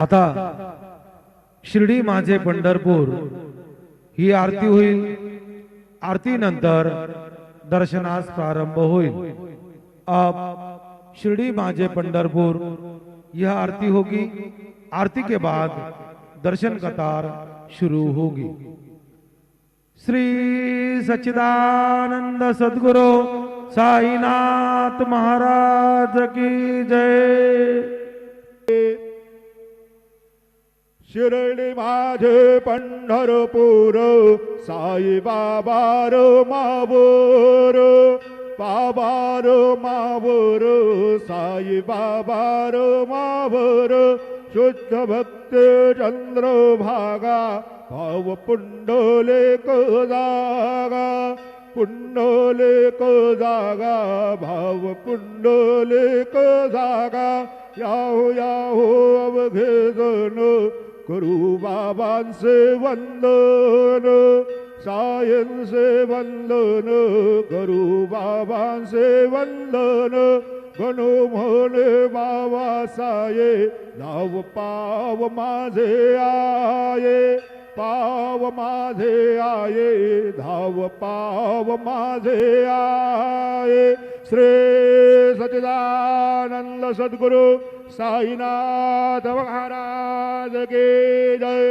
आता शिर्डी माझे पंढरपूर ही आरती होईल। आरती नंतर दर्शनास प्रारंभ होईल। अब शिर्डी माझे पंढरपुर यह आरती होगी। आरती के बाद दर्शन कतार शुरू होगी। श्री सच्चिदानंद सद्गुरु साईनाथ महाराज की जय। शिर्डी माझे पंढरपूर साई बाबार मावर बाबार मावर साई बाबार मावर शुद्ध भक्त चंद्रभागा भाव पुंडलिक जागा पुंडलिक जागा भाव पुंडलिक जागा याहो याहो अवघे जण करू बाबांचे वंदन सायंचे वंदन करू बाबांचे वंदन गणो म्हणे बाबा साये नाव पाव माझे आये पाव माझे आये धाव पाव माझे आये। श्री सच्चिदानंद सद्गुरु साईनाथ महाराज की जय।